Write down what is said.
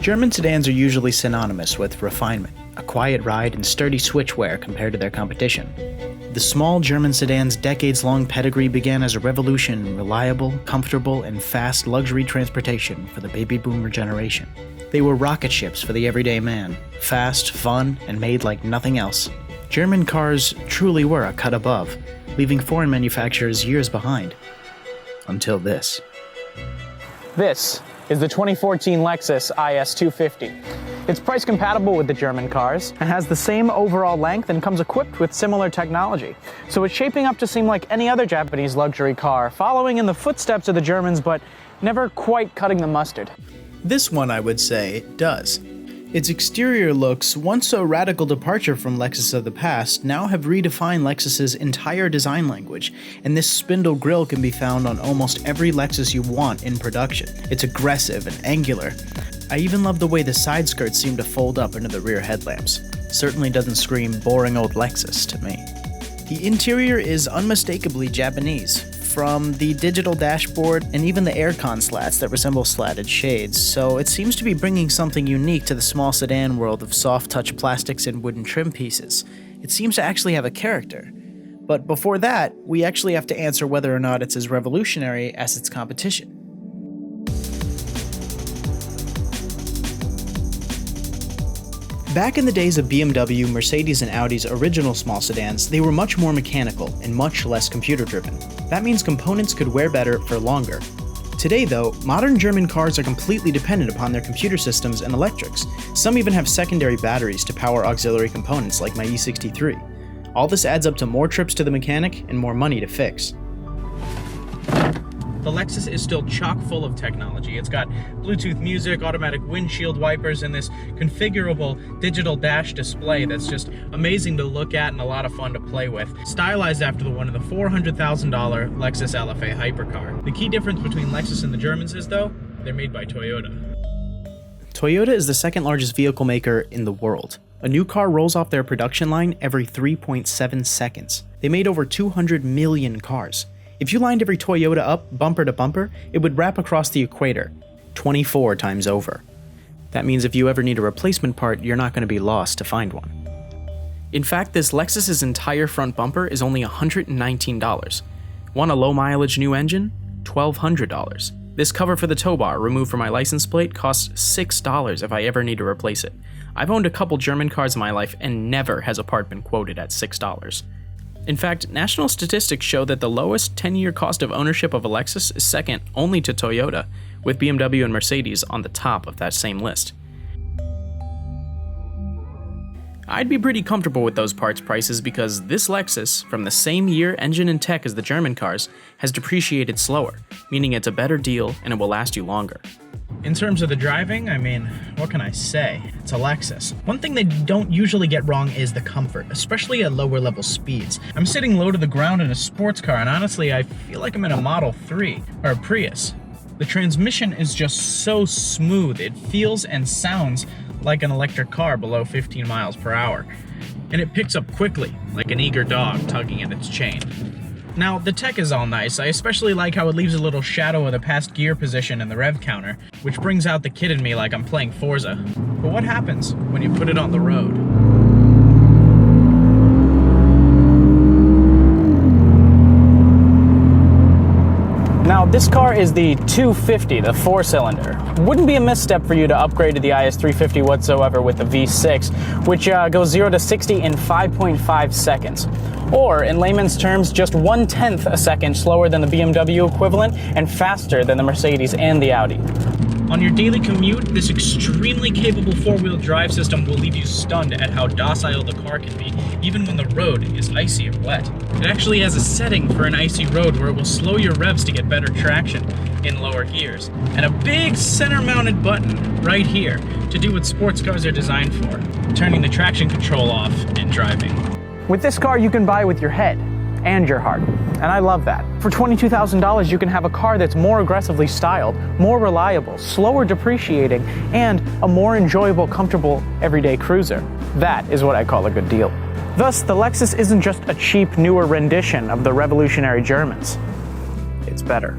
German sedans are usually synonymous with refinement, a quiet ride, and sturdy switchwear compared to their competition. The small German sedan's decades-long pedigree began as a revolution in reliable, comfortable, and fast luxury transportation for the baby boomer generation. They were rocket ships for the everyday man, fast, fun, and made like nothing else. German cars truly were a cut above, leaving foreign manufacturers years behind. Until this. This is the 2014 Lexus IS250. It's price compatible with the German cars and has the same overall length and comes equipped with similar technology. So it's shaping up to seem like any other Japanese luxury car, following in the footsteps of the Germans but never quite cutting the mustard. This one, I would say, does. Its exterior looks, once a radical departure from Lexus of the past, now have redefined Lexus's entire design language, and this spindle grille can be found on almost every Lexus you want in production. It's aggressive and angular. I even love the way the side skirts seem to fold up into the rear headlamps. Certainly doesn't scream boring old Lexus to me. The interior is unmistakably Japanese, from the digital dashboard and even the aircon slats that resemble slatted shades, so it seems to be bringing something unique to the small sedan world of soft-touch plastics and wooden trim pieces. It seems to actually have a character. But before that, we actually have to answer whether or not it's as revolutionary as its competition. Back in the days of BMW, Mercedes, and Audi's original small sedans, they were much more mechanical and much less computer-driven. That means components could wear better for longer. Today, though, modern German cars are completely dependent upon their computer systems and electrics. Some even have secondary batteries to power auxiliary components like my E63. All this adds up to more trips to the mechanic and more money to fix. The Lexus is still chock full of technology. It's got Bluetooth music, automatic windshield wipers, and this configurable digital dash display that's just amazing to look at and a lot of fun to play with. Stylized after the one of the $400,000 Lexus LFA hypercar. The key difference between Lexus and the Germans is, though, they're made by Toyota. Toyota is the second largest vehicle maker in the world. A new car rolls off their production line every 3.7 seconds. They made over 200 million cars. If you lined every Toyota up, bumper to bumper, it would wrap across the equator, 24 times over. That means if you ever need a replacement part, you're not going to be lost to find one. In fact, this Lexus's entire front bumper is only $119. Want a low mileage new engine? $1,200. This cover for the tow bar, removed from my license plate, costs $6 if I ever need to replace it. I've owned a couple German cars in my life and never has a part been quoted at $6. In fact, national statistics show that the lowest 10-year cost of ownership of a Lexus is second only to Toyota, with BMW and Mercedes on the top of that same list. I'd be pretty comfortable with those parts prices because this Lexus, from the same year, engine, and tech as the German cars, has depreciated slower, meaning it's a better deal and it will last you longer. In terms of the driving, I mean, what can I say? It's a Lexus. One thing they don't usually get wrong is the comfort, especially at lower level speeds. I'm sitting low to the ground in a sports car, and honestly, I feel like I'm in a Model 3 or a Prius. The transmission is just so smooth. It feels and sounds like an electric car below 15 miles per hour. And it picks up quickly, like an eager dog tugging at its chain. Now, the tech is all nice. I especially like how it leaves a little shadow of the past gear position in the rev counter, which brings out the kid in me like I'm playing Forza. But what happens when you put it on the road? Now, this car is the 250, the 4-cylinder. Wouldn't be a misstep for you to upgrade to the IS350 whatsoever with the V6, which goes 0 to 60 in 5.5 seconds. Or, in layman's terms, just 1/10 a second slower than the BMW equivalent and faster than the Mercedes and the Audi. On your daily commute, this extremely capable 4-wheel drive system will leave you stunned at how docile the car can be, even when the road is icy or wet. It actually has a setting for an icy road where it will slow your revs to get better traction in lower gears, and a big center-mounted button right here to do what sports cars are designed for, turning the traction control off and driving. With this car, you can buy with your head and your heart, and I love that. For $22,000, you can have a car that's more aggressively styled, more reliable, slower depreciating, and a more enjoyable, comfortable, everyday cruiser. That is what I call a good deal. Thus, the Lexus isn't just a cheap, newer rendition of the revolutionary Germans. It's better.